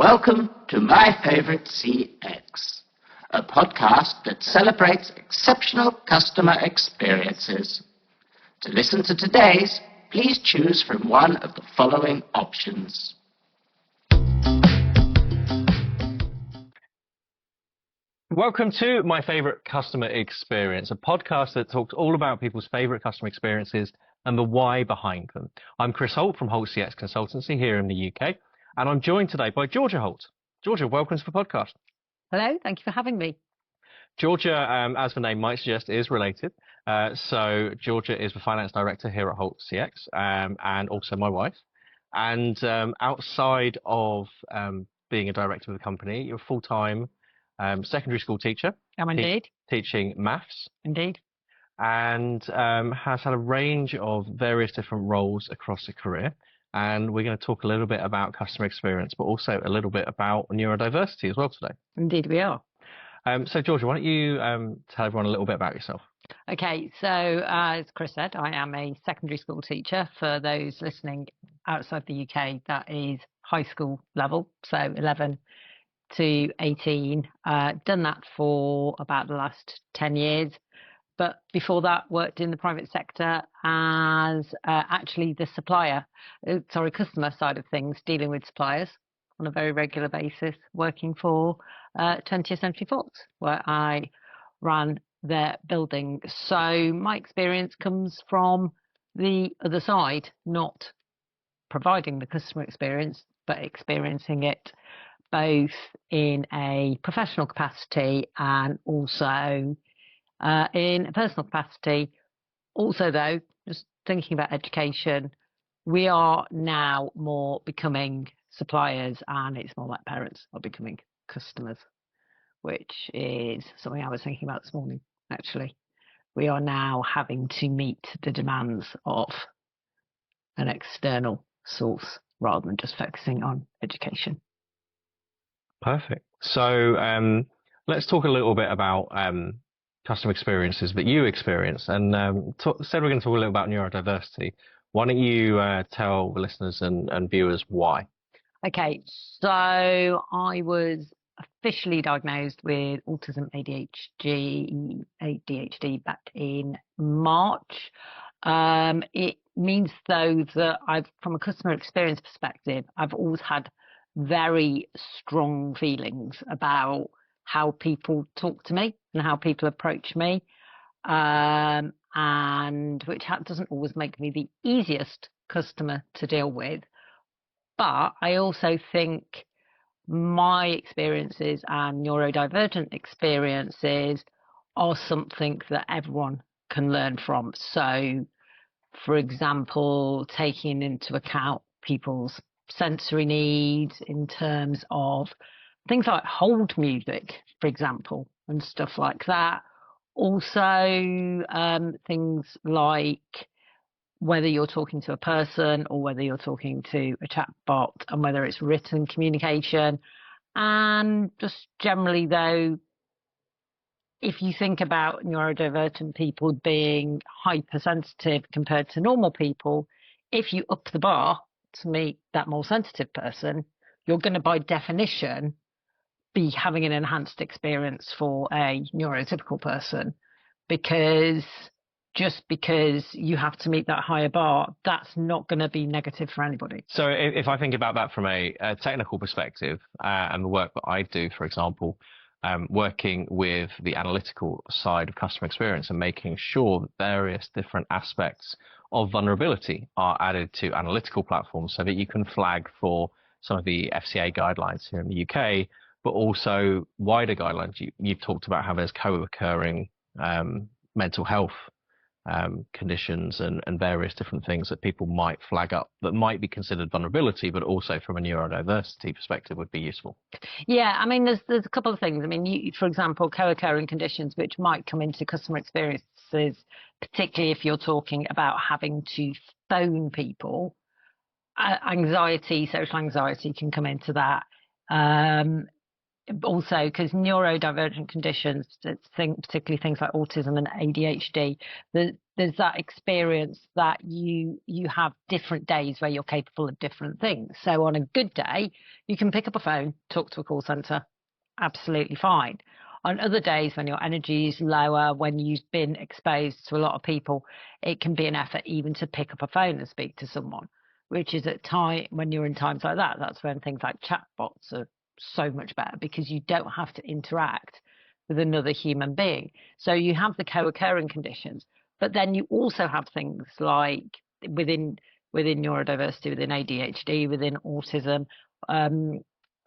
Welcome to My Favorite CX, a podcast that celebrates exceptional customer experiences. To listen to today's, please choose from one of the following options. Welcome to My Favorite Customer Experience, a podcast that talks all about people's favorite customer experiences and the why behind them. I'm Chris Holt from Holt CX Consultancy here in the UK, and I'm joined today by Georgia Holt. Georgia, welcome to the podcast. Hello, thank you for having me. Georgia, as the name might suggest, is related. So Georgia is the finance director here at Holt CX, and also my wife. And outside of being a director of the company, you're a full-time secondary school teacher. Indeed. Teaching maths. Indeed. And has had a range of various different roles across her career. And we're going to talk a little bit about customer experience, but also a little bit about neurodiversity as well today. Indeed we are. So Georgia, why don't you tell everyone a little bit about yourself? Okay, so as Chris said, I am a secondary school teacher. For those listening outside the UK, that is high school level, so 11 to 18. Done that for about the last 10 years. But before that, worked in the private sector as actually the customer side of things, dealing with suppliers on a very regular basis, working for 20th Century Fox, where I ran their building. So my experience comes from the other side, not providing the customer experience, but experiencing it both in a professional capacity and also in a personal capacity. Also, though, just thinking about education, we are now more becoming suppliers, and it's more like parents are becoming customers, which is something I was thinking about this morning, actually. We are now having to meet the demands of an external source rather than just focusing on education. Perfect. So let's talk a little bit about customer experiences that you experience. And said we're going to talk a little about neurodiversity. Why don't you tell the listeners and viewers why? Okay, so I was officially diagnosed with autism ADHD back in March. It means, though, that from a customer experience perspective, I've always had very strong feelings about how people talk to me and how people approach me, and which doesn't always make me the easiest customer to deal with. But I also think my experiences and neurodivergent experiences are something that everyone can learn from. So, for example, taking into account people's sensory needs in terms of things like hold music, for example, and stuff like that. Also, things like whether you're talking to a person or whether you're talking to a chatbot, and whether it's written communication. And just generally, though, if you think about neurodivergent people being hypersensitive compared to normal people, if you up the bar to meet that more sensitive person, you're going to, by definition, be having an enhanced experience for a neurotypical person, because just because you have to meet that higher bar, that's not going to be negative for anybody. So if I think about that from a technical perspective, and the work that I do, for example, working with the analytical side of customer experience and making sure that various different aspects of vulnerability are added to analytical platforms so that you can flag for some of the FCA guidelines here in the UK, but also wider guidelines. You've talked about how there's co-occurring mental health conditions and various different things that people might flag up that might be considered vulnerability, but also from a neurodiversity perspective would be useful. Yeah, I mean, there's a couple of things. I mean, for example, co-occurring conditions which might come into customer experiences, particularly if you're talking about having to phone people. Anxiety, social anxiety can come into that. Also, because neurodivergent conditions, particularly things like autism and ADHD, there's there's that experience that you have different days where you're capable of different things. So on a good day, you can pick up a phone, talk to a call center, absolutely fine. On other days when your energy is lower, when you've been exposed to a lot of people, it can be an effort even to pick up a phone and speak to someone, which is at time when you're in times like that. That's when things like chatbots are so much better, because you don't have to interact with another human being. So you have the co-occurring conditions, but then you also have things like within neurodiversity, within ADHD, within autism,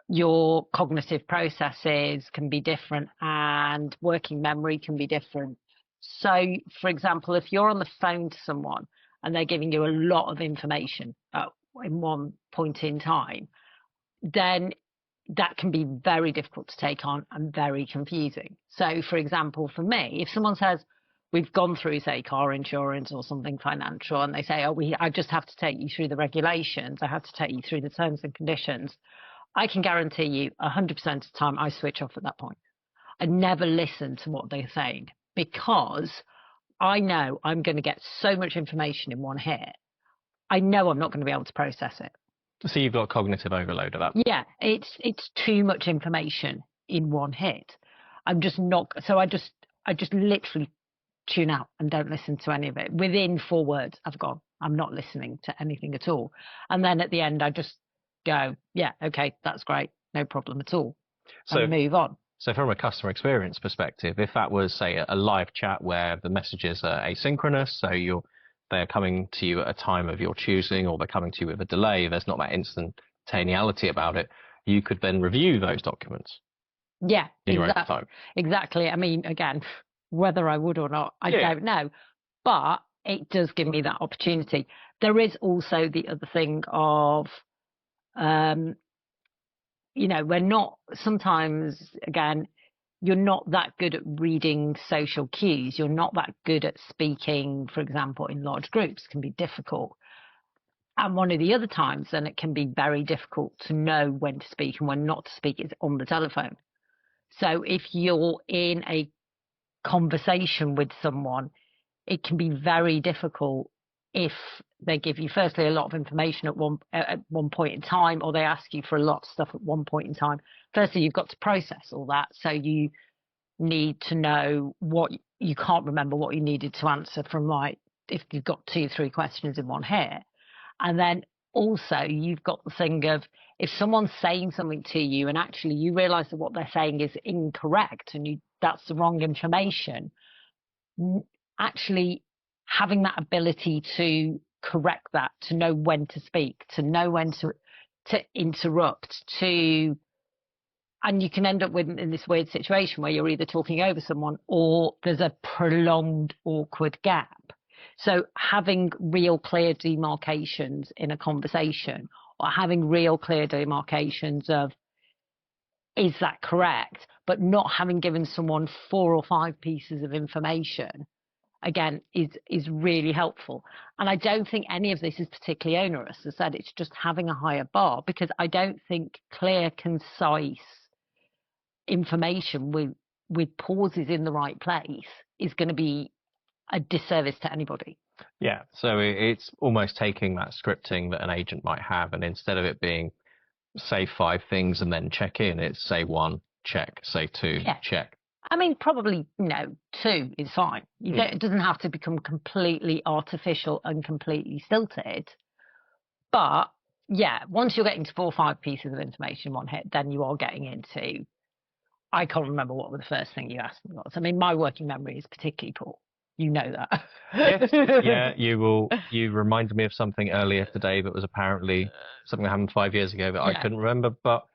your cognitive processes can be different and working memory can be different. So, for example, if you're on the phone to someone and they're giving you a lot of information in one point in time, then that can be very difficult to take on and very confusing. So, for example, for me, if someone says, we've gone through, say, car insurance or something financial, and they say, I just have to take you through the regulations, I have to take you through the terms and conditions, I can guarantee you 100% of the time I switch off at that point. I never listen to what they're saying, because I know I'm going to get so much information in one hit. I know I'm not going to be able to process it. So you've got cognitive overload of that. Yeah, it's too much information in one hit. I'm just not. So I just literally tune out and don't listen to any of it. Within 4 words, I've gone. I'm not listening to anything at all. And then at the end, I just go, yeah, okay, that's great, no problem at all, and move on. So from a customer experience perspective, if that was, say, a live chat where the messages are asynchronous, so they're coming to you at a time of your choosing, or they're coming to you with a delay, there's not that instantaneity about it, you could then review those documents. Yeah, in your own time. Exactly. I mean, again, whether I would or not, I don't know. But it does give me that opportunity. There is also the other thing of, we're not, sometimes, again, you're not that good at reading social cues. You're not that good at speaking, for example, in large groups. It can be difficult. And one of the other times, then it can be very difficult to know when to speak and when not to speak, is on the telephone. So if you're in a conversation with someone, it can be very difficult if they give you, firstly, a lot of information at one point in time, or they ask you for a lot of stuff at one point in time. Firstly, you've got to process all that. So you need to know what you can't remember what you needed to answer from, like, if you've got 2 or 3 questions in one hit. And then also you've got the thing of, if someone's saying something to you and actually you realize that what they're saying is incorrect and that's the wrong information, actually having that ability to correct that, to know when to speak, to know when to interrupt, and you can end up in this weird situation where you're either talking over someone or there's a prolonged awkward gap. So having real clear demarcations in a conversation, or having real clear demarcations of, is that correct, but not having given someone 4 or 5 pieces of information, again, is really helpful. And I don't think any of this is particularly onerous. As I said, it's just having a higher bar, because I don't think clear, concise information with pauses in the right place is going to be a disservice to anybody. Yeah, so it's almost taking that scripting that an agent might have, and instead of it being, say, 5 things and then check in, it's say 1, check, say 2, check. I mean, probably, 2 is fine. It doesn't have to become completely artificial and completely stilted. But, yeah, once you're getting to 4 or 5 pieces of information in one hit, then you are getting into, I can't remember what the first thing you asked me was. I mean, my working memory is particularly poor. You know that. Yes, yeah, you reminded me of something earlier today that was apparently something that happened 5 years ago that I couldn't remember. But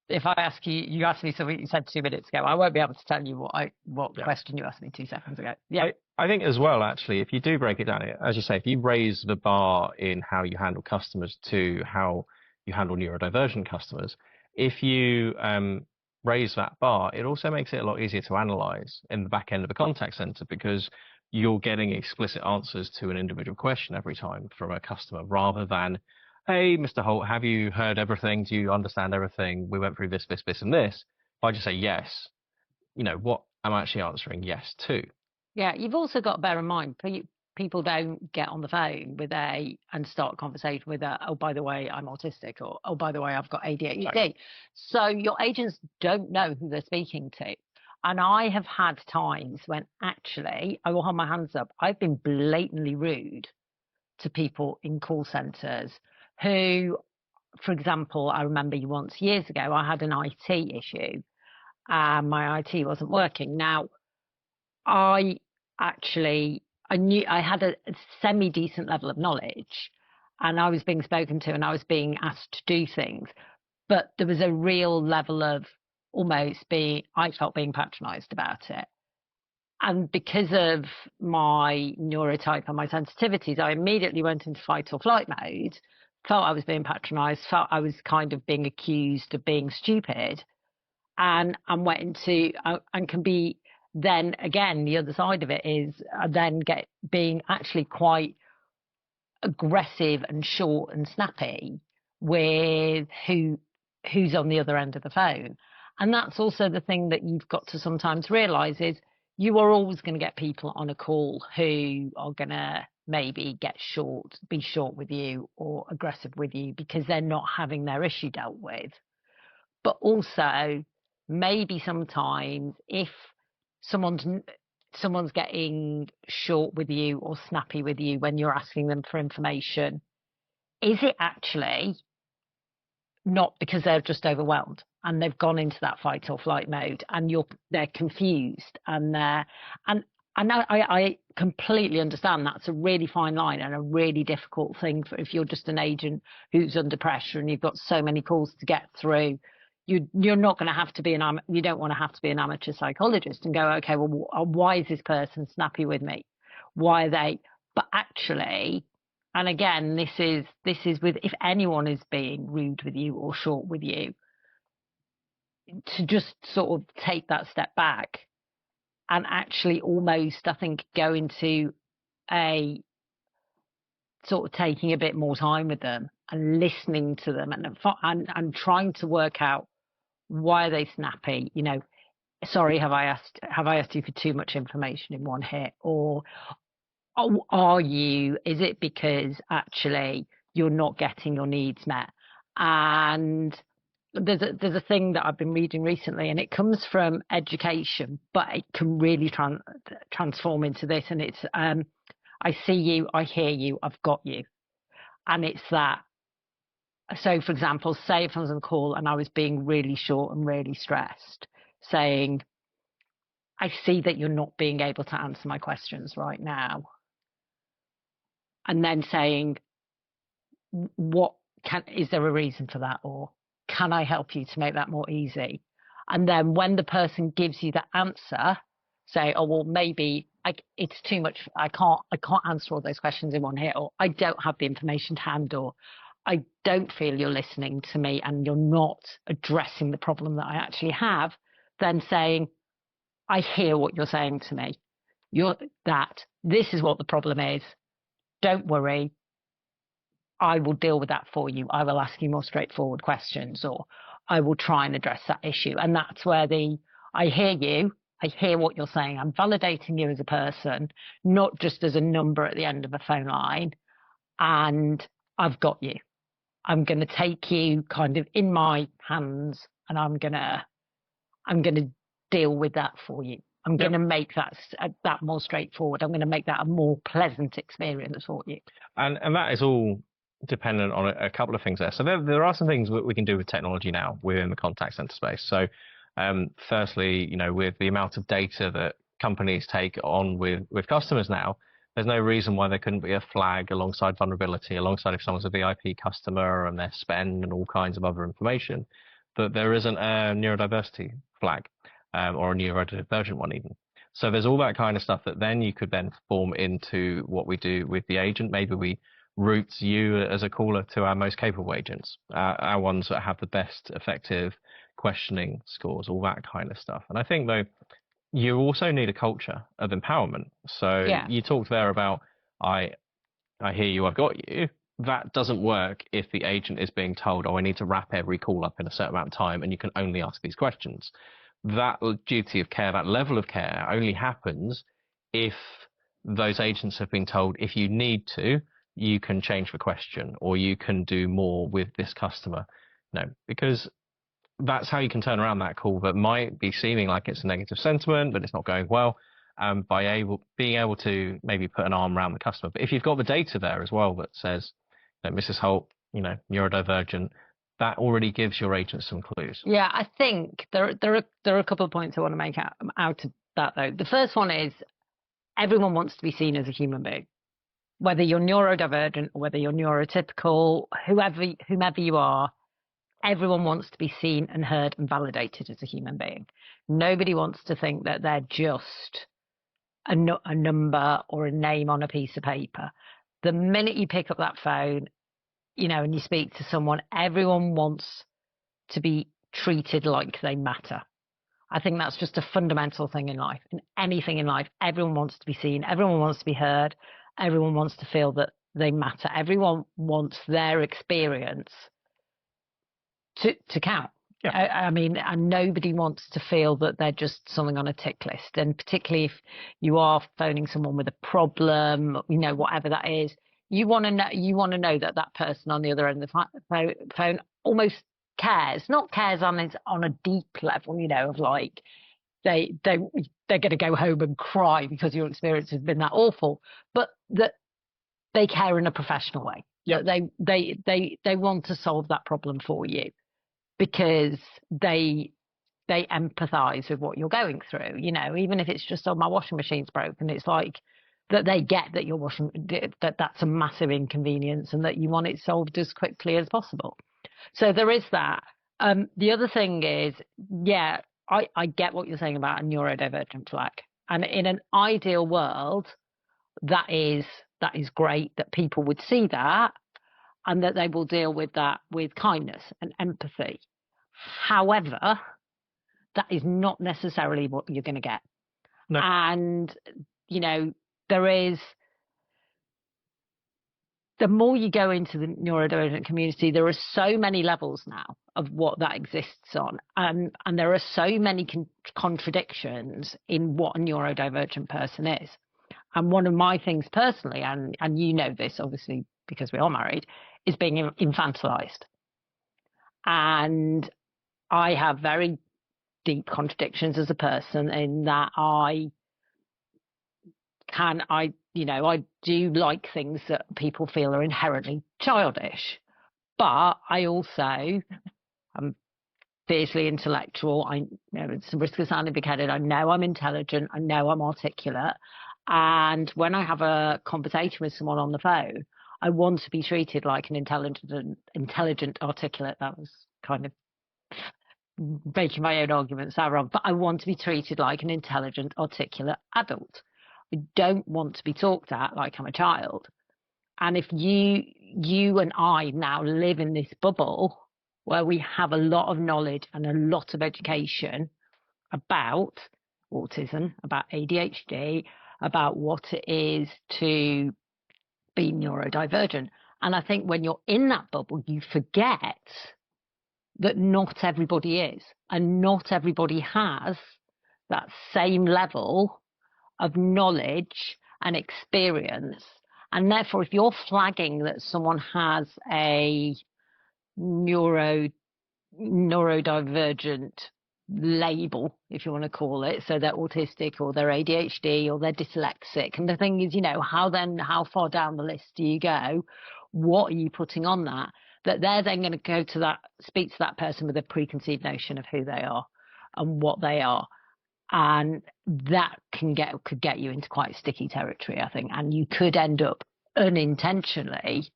if I ask you asked me something you said 2 minutes ago, I won't be able to tell you what question you asked me 2 seconds ago. Yeah, I think as well, actually, if you do break it down, as you say, if you raise the bar in how you handle customers to how you handle neurodivergent customers, if you raise that bar, it also makes it a lot easier to analyze in the back end of the contact center, because you're getting explicit answers to an individual question every time from a customer, rather than, hey, Mr. Holt, have you heard everything? Do you understand everything? We went through this, and this. If I just say yes, what I'm actually answering yes to. Yeah, you've also got to bear in mind, people don't get on the phone and start a conversation with oh, by the way, I'm autistic, or, oh, by the way, I've got ADHD. Exactly. So your agents don't know who they're speaking to. And I have had times when actually, I will hold my hands up, I've been blatantly rude to people in call centres who, for example, I remember once years ago, I had an IT issue and my IT wasn't working. Now, I I knew I had a semi decent level of knowledge and I was being spoken to and I was being asked to do things, but there was a real level of I felt being patronized about it. And because of my neurotype and my sensitivities, I immediately went into fight or flight mode, felt I was being patronized, felt I was kind of being accused of being stupid, and went into and can be then again the other side of it is then get being actually quite aggressive and short and snappy with who's on the other end of the phone. And that's also the thing that you've got to sometimes realize is you are always going to get people on a call who are going to maybe be short with you or aggressive with you because they're not having their issue dealt with. But also maybe sometimes if someone's getting short with you or snappy with you when you're asking them for information, is it actually not because they're just overwhelmed and they've gone into that fight or flight mode and they're confused and I completely understand that's a really fine line and a really difficult thing for if you're just an agent who's under pressure and you've got so many calls to get through. You're not going to have to be you don't want to have to be an amateur psychologist and go, okay, well, why is this person snappy with me? Why are they? But actually, and again, this is with if anyone is being rude with you or short with you, to just sort of take that step back and actually almost, I think, go into a sort of taking a bit more time with them and listening to them and trying to work out why are they snappy? Sorry, have I asked you for too much information in one hit? Or is it because actually you're not getting your needs met? And there's a thing that I've been reading recently and it comes from education, but it can really transform into this. And it's, I see you, I hear you, I've got you. And it's that. So, for example, say if I was on call and I was being really short and really stressed, saying, I see that you're not being able to answer my questions right now. And then saying, is there a reason for that? Or can I help you to make that more easy? And then when the person gives you the answer, say, oh, well, maybe it's too much. I can't answer all those questions in one hit, or I don't have the information to hand, or I don't feel you're listening to me and you're not addressing the problem that I actually have, then saying, I hear what you're saying to me. This is what the problem is. Don't worry. I will deal with that for you. I will ask you more straightforward questions, or I will try and address that issue. And that's where I hear you. I hear what you're saying. I'm validating you as a person, not just as a number at the end of a phone line. And I've got you. I'm going to take you kind of in my hands and I'm going to deal with that for you. I'm going to make that more straightforward. I'm going to make that a more pleasant experience for you. And that is all dependent on a couple of things there. So there are some things that we can do with technology now within the contact center space. So firstly, with the amount of data that companies take on with customers now, there's no reason why there couldn't be a flag alongside vulnerability, alongside if someone's a VIP customer and their spend and all kinds of other information, that there isn't a neurodiversity flag or a neurodivergent one even. So there's all that kind of stuff that then you could then form into what we do with the agent. Maybe we route you as a caller to our most capable agents, our ones that have the best effective questioning scores, all that kind of stuff. And I think, though, you also need a culture of empowerment. So You talked there about, I hear you, I've got you. That doesn't work if the agent is being told, oh, I need to wrap every call up in a certain amount of time and you can only ask these questions. That duty of care, that level of care only happens if those agents have been told, if you need to, you can change the question or you can do more with this customer. No, because that's how you can turn around that call that might be seeming like it's a negative sentiment, but it's not going well, by being able to maybe put an arm around the customer. But if you've got the data there as well that says, Mrs. Holt, neurodivergent, that already gives your agent some clues. Yeah, I think there are a couple of points I want to make out of that, though. The first one is everyone wants to be seen as a human being, whether you're neurodivergent or whether you're neurotypical, whomever you are. Everyone wants to be seen and heard and validated as a human being. Nobody wants to think that they're just a number or a name on a piece of paper. The minute you pick up that phone, and you speak to someone, everyone wants to be treated like they matter. I think that's just a fundamental thing in life. In anything in life, everyone wants to be seen. Everyone wants to be heard. Everyone wants to feel that they matter. Everyone wants their experience to count. Yeah. And nobody wants to feel that they're just something on a tick list. And particularly if you are phoning someone with a problem, whatever that is, you want to know that person on the other end of the phone almost cares. Not cares on a deep level, of like they're going to go home and cry because your experience has been that awful, but that they care in a professional way. Yeah. They want to solve that problem for you, because they empathize with what you're going through, even if it's just, my washing machine's broken. It's like that they get that that's a massive inconvenience and that you want it solved as quickly as possible. So there is that. The other thing is, I get what you're saying about a neurodivergent flag. And in an ideal world, that is great that people would see that and that they will deal with that with kindness and empathy. However, that is not necessarily what you're going to get. No. And, there is, the more you go into the neurodivergent community, there are so many levels now of what that exists on. And there are so many contradictions in what a neurodivergent person is. And one of my things personally, and this obviously because we are married, is being infantilized. And I have very deep contradictions as a person in that I do like things that people feel are inherently childish, but I also am fiercely intellectual. It's a risk of sounding big-headed. I know I'm intelligent. I know I'm articulate. And when I have a conversation with someone on the phone, I want to be treated like an intelligent, articulate. That was kind of making my own arguments sound wrong, but I want to be treated like an intelligent, articulate adult. I don't want to be talked at like I'm a child. And if you and I now live in this bubble where we have a lot of knowledge and a lot of education about autism, about ADHD, about what it is to be neurodivergent. And I think when you're in that bubble, you forget that not everybody is, and not everybody has that same level of knowledge and experience. And therefore, if you're flagging that someone has a neurodivergent label, if you want to call it, so they're autistic or they're ADHD or they're dyslexic, and the thing is, how far down the list do you go? What are you putting on that they're then going to speak to that person with a preconceived notion of who they are and what they are? And that could get you into quite sticky territory, I think, and you could end up unintentionally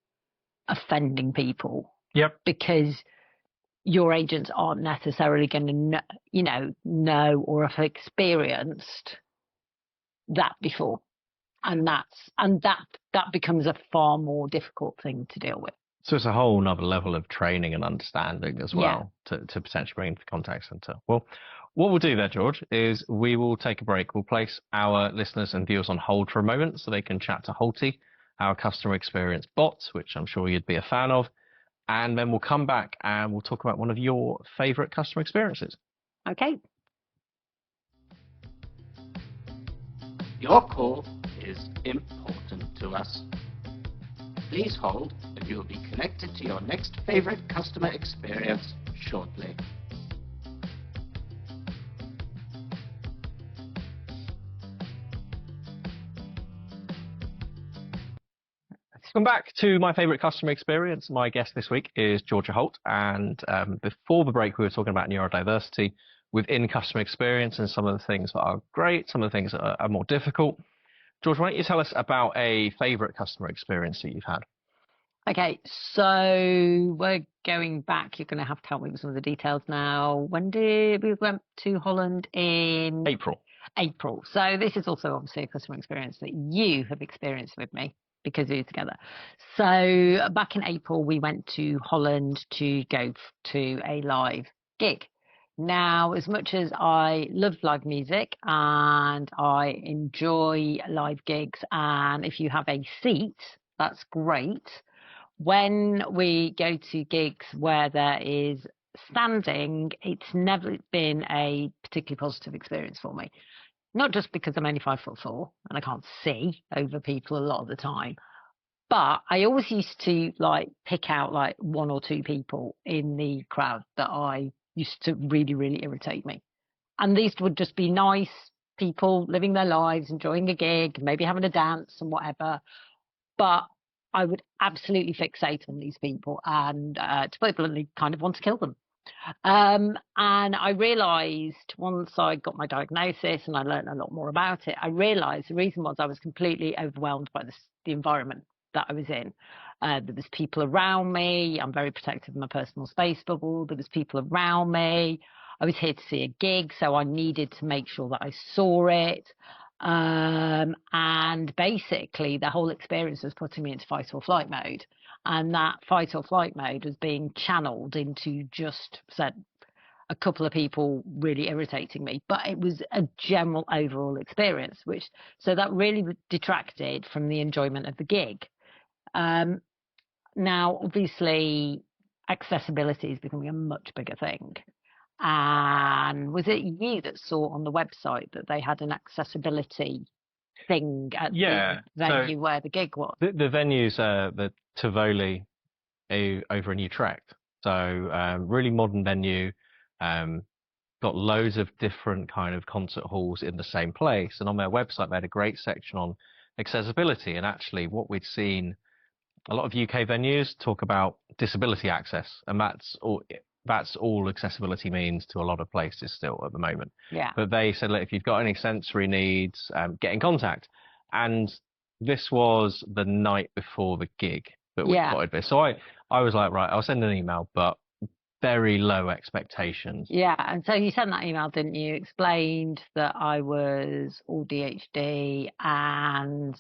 offending people. Yep. Because your agents aren't necessarily going to know or have experienced that before, and that becomes a far more difficult thing to deal with. So it's a whole nother level of training and understanding as well, to potentially bring into the contact center. Well, what we'll do there, George, is we will take a break. We'll place our listeners and viewers on hold for a moment so they can chat to Holty, our customer experience bot, which I'm sure you'd be a fan of. And then we'll come back and we'll talk about one of your favorite customer experiences. Okay. Your call is important to us. Please hold and you will be connected to your next favorite customer experience shortly. Welcome back to my favorite customer experience. My guest this week is Georgia Holt, and before the break we were talking about neurodiversity within customer experience and some of the things that are great, some of the things that are more difficult. George, why don't you tell us about a favorite customer experience that you've had? Okay, so we're going back. You're going to have to help me with some of the details now. When did we went to Holland? In April. So this is also obviously a customer experience that you have experienced with me because we were together. So back in April, we went to Holland to go to a live gig. Now, as much as I love live music and I enjoy live gigs, and if you have a seat, that's great. When we go to gigs where there is standing, it's never been a particularly positive experience for me. Not just because I'm only 5'4" and I can't see over people a lot of the time, but I always used to pick out one or two people in the crowd that I used to really, really irritate me. And these would just be nice people living their lives, enjoying a gig, maybe having a dance and whatever. But I would absolutely fixate on these people and, to put it bluntly, kind of want to kill them. And I realised once I got my diagnosis and I learned a lot more about it, I realised the reason was I was completely overwhelmed by the environment that I was in. There was people around me. I'm very protective of my personal space bubble. There was people around me. I was here to see a gig, so I needed to make sure that I saw it. And basically the whole experience was putting me into fight or flight mode. And that fight or flight mode was being channeled into just a couple of people really irritating me. But it was a general overall experience, so that really detracted from the enjoyment of the gig. Now, obviously, accessibility is becoming a much bigger thing. And was it you that saw on the website that they had an accessibility thing at the venue where the gig was? The venue's the Tivoli over in Utrecht. So really modern venue, got loads of different kind of concert halls in the same place. And on their website, they had a great section on accessibility. And actually what we'd seen, a lot of UK venues talk about disability access, and that's all accessibility means to a lot of places still at the moment. Yeah. But they said, look, if you've got any sensory needs, get in contact. And this was the night before the gig that we spotted this. So I was like, right, I'll send an email, but very low expectations. Yeah, and so you sent that email, didn't you? Explained that I was ADHD and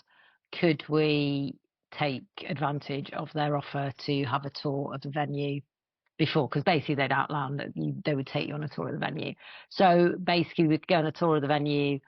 could we take advantage of their offer to have a tour of the venue before, because basically they'd outlined that they would take you on a tour of the venue. So basically we'd go on a tour of the venue,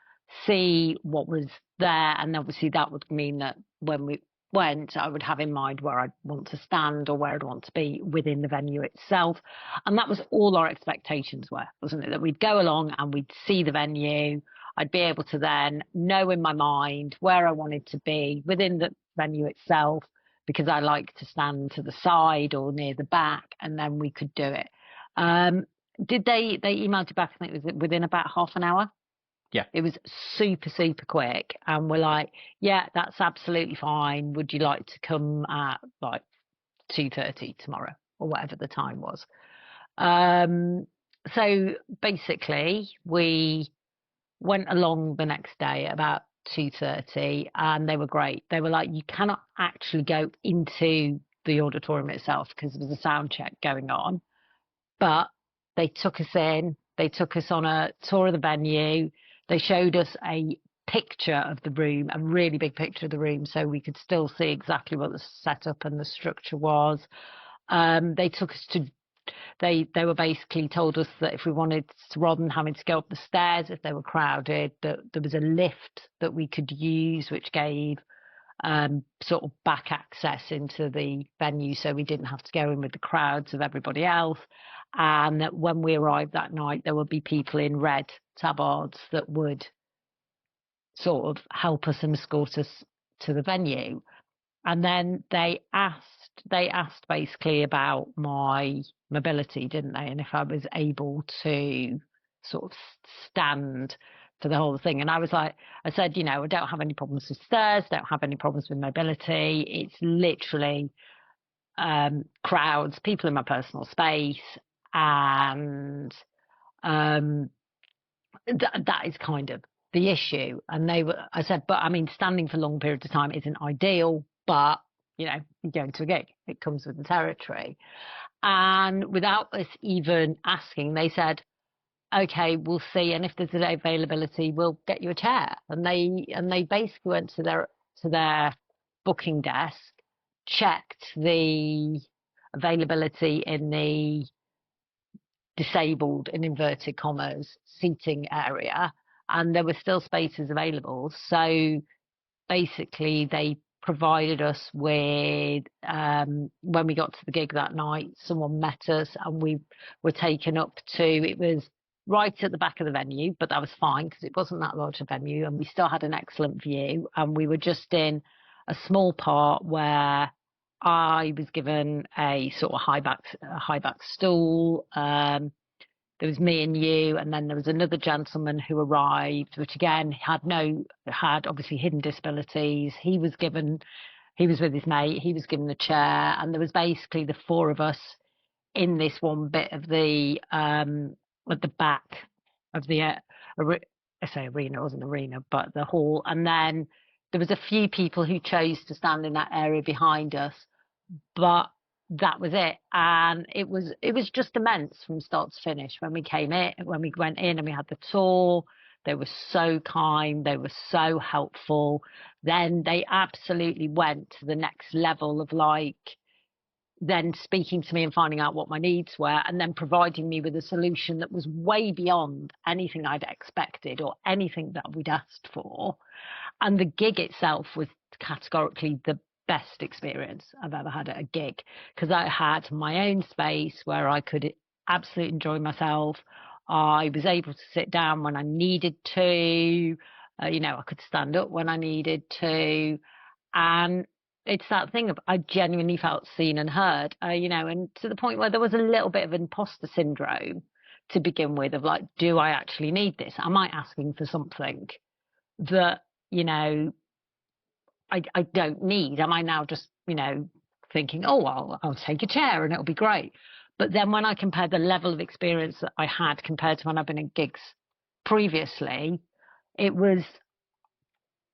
see what was there, and obviously that would mean that when we went, I would have in mind where I'd want to stand or where I'd want to be within the venue itself. And that was all our expectations were, wasn't it? That we'd go along and we'd see the venue. I'd be able to then know in my mind where I wanted to be within the venue itself, because I like to stand to the side or near the back, and then we could do it. Did they emailed you back? I think it was within about half an hour. Yeah. It was super, super quick. And we're like, yeah, that's absolutely fine. Would you like to come at 2:30 tomorrow or whatever the time was? So basically we went along the next day at about 2:30, and they were great. They were like, you cannot actually go into the auditorium itself because there was a sound check going on. But they took us in. They took us on a tour of the venue. They showed us a picture of the room, a really big picture of the room, so we could still see exactly what the setup and the structure was. They took us to, they were basically told us that if we wanted, rather than having to go up the stairs if they were crowded, that there was a lift that we could use, which gave sort of back access into the venue, so we didn't have to go in with the crowds of everybody else. And that when we arrived that night, there would be people in red tabards that would sort of help us and escort us to the venue. And then they asked basically about my mobility, didn't they? And if I was able to sort of stand for the whole thing. And I said, I don't have any problems with stairs, don't have any problems with mobility. It's literally crowds, people in my personal space, and that is kind of the issue. And I said, but I mean, standing for long periods of time isn't ideal, but you go into a gig, it comes with the territory. And without us even asking, they said, okay, we'll see, and if there's an availability, we'll get you a chair. And they basically went to their booking desk, checked the availability in the disabled, in inverted commas, seating area, and there were still spaces available. So basically they provided us with, when we got to the gig that night, someone met us and we were taken up to, it was right at the back of the venue, but that was fine because it wasn't that large a venue, and we still had an excellent view, and we were just in a small part where I was given a sort of high back stool. There was me and you, and then there was another gentleman who arrived, which again had obviously hidden disabilities. He was with his mate, he was given the chair, and there was basically the four of us in this one bit of the at the back of the I say arena, it wasn't arena, but the hall. And then there was a few people who chose to stand in that area behind us, but that was it. And it was just immense from start to finish. When we went in and we had the tour, they were so kind, they were so helpful. Then they absolutely went to the next level of then speaking to me and finding out what my needs were, and then providing me with a solution that was way beyond anything I'd expected or anything that we'd asked for. And the gig itself was categorically the best experience I've ever had at a gig, because I had my own space where I could absolutely enjoy myself. I was able to sit down when I needed to, I could stand up when I needed to. And it's that thing of, I genuinely felt seen and heard, and to the point where there was a little bit of imposter syndrome to begin with, of like, do I actually need this? Am I asking for something that, I don't need? Am I now just, thinking, oh, well, I'll take a chair and it'll be great. But then when I compared the level of experience that I had compared to when I've been in gigs previously, it was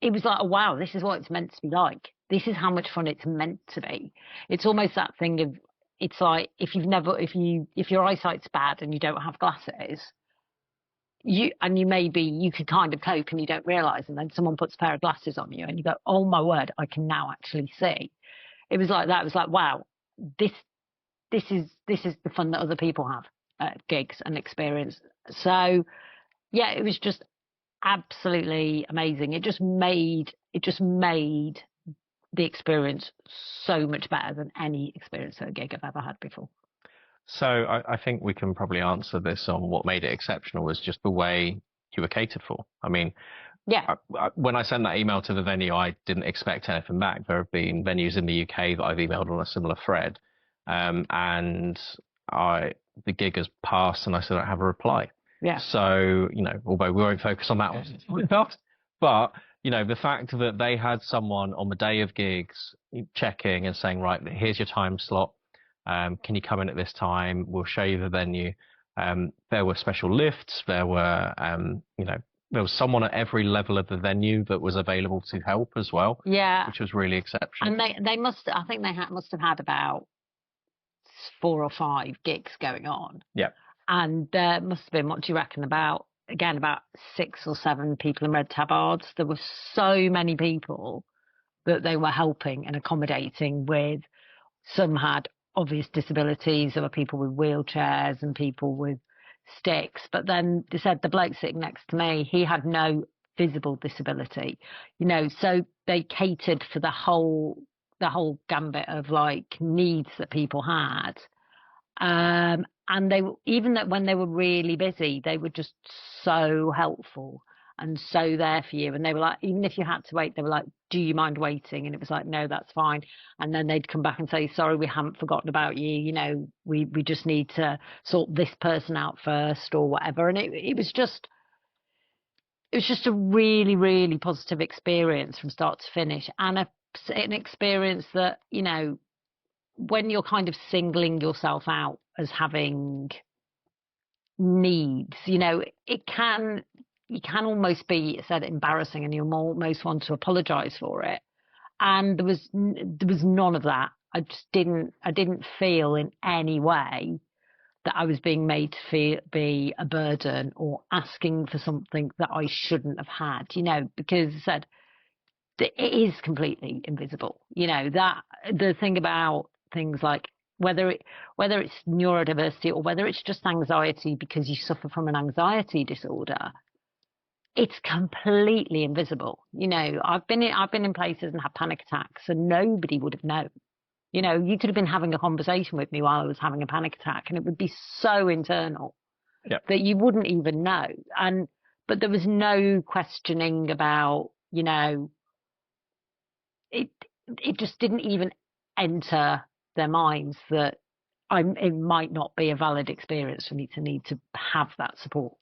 like, oh, wow, this is what it's meant to be like. This is how much fun it's meant to be. It's almost that thing of, it's like if your eyesight's bad and you don't have glasses, you could kind of cope and you don't realise, and then someone puts a pair of glasses on you and you go, oh my word, I can now actually see. It was like that. It was like, wow, this is the fun that other people have at gigs and experience. So yeah, it was just absolutely amazing. It just made the experience so much better than any experience at a gig I've ever had before. So I think we can probably answer this on what made it exceptional was just the way you were catered for. I mean, yeah. When I sent that email to the venue, I didn't expect anything back. There have been venues in the UK that I've emailed on a similar thread, and the gig has passed and I still don't have a reply. Yeah. So, although we won't focus on that one, but the fact that they had someone on the day of gigs checking and saying, right, here's your time slot. Can you come in at this time? We'll show you the venue. There were special lifts. There were, there was someone at every level of the venue that was available to help as well. Yeah. Which was really exceptional. And they must have had about 4 or 5 gigs going on. Yeah. And there must have been, what do you reckon, about 6 or 7 people in red tabards. There were so many people that they were helping and accommodating with. Some had obvious disabilities. There were people with wheelchairs and people with sticks. But then they said the bloke sitting next to me, he had no visible disability, so they catered for the whole gambit of needs that people had. And they, even that when they were really busy, they were just so helpful and so there for you. And they were like, even if you had to wait, they were like, do you mind waiting? And it was like, no, that's fine. And then they'd come back and say, sorry, we haven't forgotten about you. You know, we just need to sort this person out first or whatever. And it was just a really, really positive experience from start to finish, and an experience that, you know, when you're kind of singling yourself out as having needs, you know, you can almost be said embarrassing, and you almost want to apologize for it. And there was none of that. I didn't feel in any way that I was being made to be a burden or asking for something that I shouldn't have had, you know, because I said it is completely invisible. You know, that the thing about things like whether it's neurodiversity or whether it's just anxiety because you suffer from an anxiety disorder, it's completely invisible. You know, I've been in places and had panic attacks and nobody would have known. You know, you could have been having a conversation with me while I was having a panic attack and it would be so internal that you wouldn't even know. But there was no questioning about, you know, it just didn't even enter their minds that it might not be a valid experience for me to need to have that support,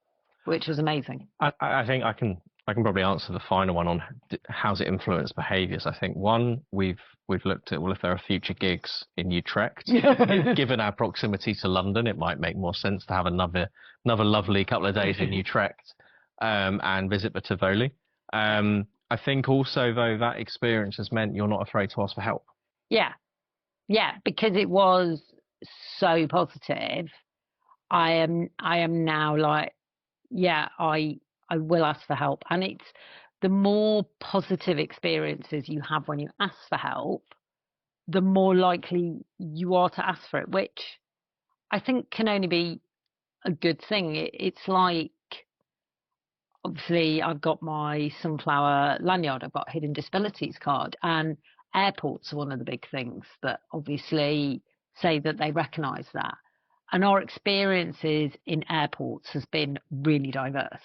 which was amazing. I think I can probably answer the final one on how's it influenced behaviours. I think one, we've looked at, well, if there are future gigs in Utrecht, given our proximity to London, it might make more sense to have another lovely couple of days in Utrecht and visit the Tivoli. I think also, though, that experience has meant you're not afraid to ask for help. Yeah, because it was so positive. I am now like, yeah, I will ask for help. And it's the more positive experiences you have when you ask for help, the more likely you are to ask for it, which I think can only be a good thing. It's like, obviously, I've got my sunflower lanyard, I've got a hidden disabilities card, and airports are one of the big things that obviously say that they recognise that. And our experiences in airports has been really diverse.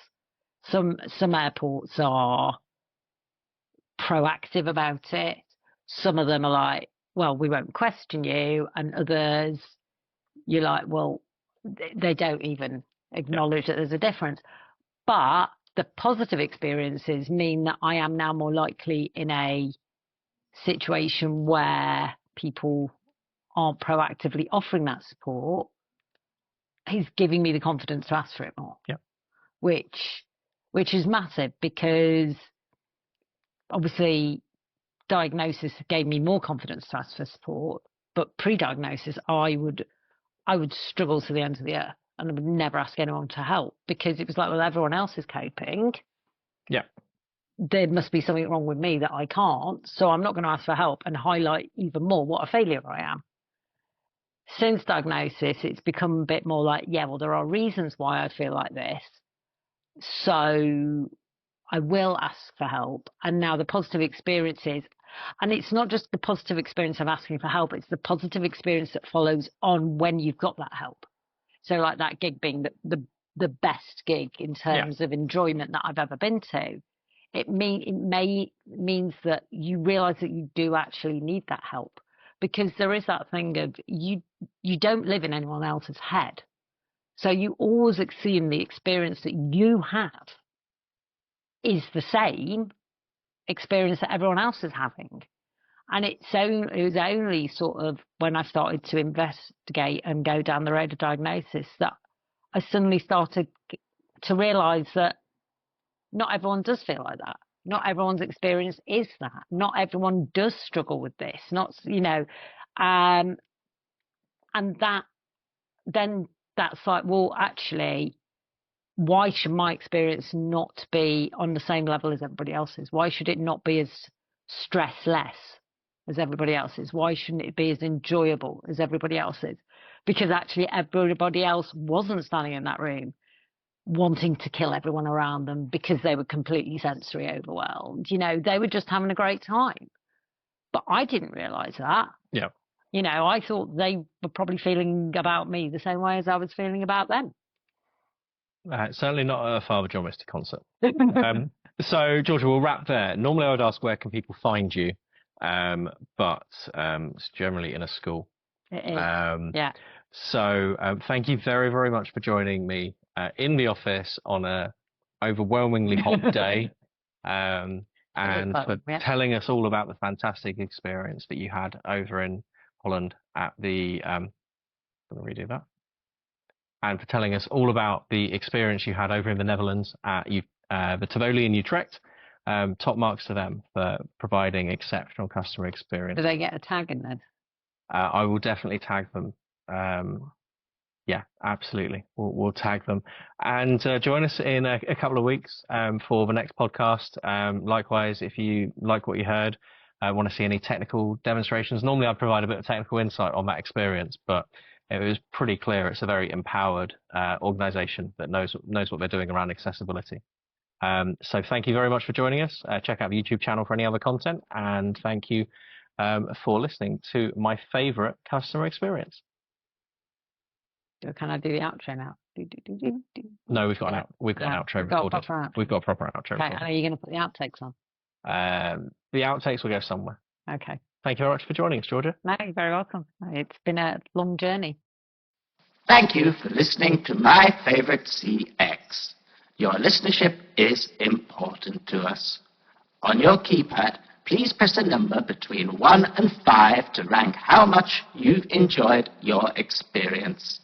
Some airports are proactive about it. Some of them are like, well, we won't question you. And others, you're like, well, they don't even acknowledge that there's a difference. But the positive experiences mean that I am now more likely in a situation where people are proactively offering that support. He's giving me the confidence to ask for it more. Yeah. Which is massive, because obviously diagnosis gave me more confidence to ask for support, but pre-diagnosis I would struggle to the end of the earth and I would never ask anyone to help, because it was like, well, everyone else is coping. Yeah. There must be something wrong with me that I can't, so I'm not going to ask for help and highlight even more what a failure I am. Since diagnosis, it's become a bit more like, yeah, well, there are reasons why I feel like this, so I will ask for help. And now the positive experiences, and it's not just the positive experience of asking for help, it's the positive experience that follows on when you've got that help. So like that gig being the best gig in terms of enjoyment that I've ever been to, it means that you realise that you do actually need that help, because there is that thing of you don't live in anyone else's head. So you always assume the experience that you have is the same experience that everyone else is having. And it was only sort of when I started to investigate and go down the road of diagnosis that I suddenly started to realise that not everyone does feel like that. Not everyone's experience is that. Not everyone does struggle with this. Not, you know, and that's like, well, actually, why should my experience not be on the same level as everybody else's? Why should it not be as stressless as everybody else's? Why shouldn't it be as enjoyable as everybody else's? Because actually everybody else wasn't standing in that room wanting to kill everyone around them because they were completely sensory overwhelmed. You know, they were just having a great time. But I didn't realise that. Yeah. You know, I thought they were probably feeling about me the same way as I was feeling about them. Certainly not a Father John Misty concert. So, Georgia, we'll wrap there. Normally, I would ask where can people find you, but it's generally in a school. It is. Yeah. So, thank you very, very much for joining me in the office on a overwhelmingly hot day, and for telling us all about the fantastic experience that you had over in Holland at the. I'm going to redo that. And for telling us all about the experience you had over in the Netherlands at the Tivoli in Utrecht. Top marks to them for providing exceptional customer experience. Do they get a tag in this? I will definitely tag them. Yeah, absolutely. We'll tag them. And join us in a couple of weeks for the next podcast. Likewise, if you like what you heard, want to see any technical demonstrations, normally I'd provide a bit of technical insight on that experience, but it was pretty clear it's a very empowered organization that knows what they're doing around accessibility. So thank you very much for joining us. Check out the YouTube channel for any other content, and thank you for listening to my favorite customer experience. Can I do the outro now? No, we've got an outro recorded. We've got a proper outro. Okay, and are you going to put the outtakes on? The outtakes will go somewhere. Okay. Thank you very much for joining us, Georgia. No, you're very welcome. It's been a long journey. Thank you for listening to My Favorite CX. Your listenership is important to us. On your keypad, please press a number between 1 and 5 to rank how much you've enjoyed your experience.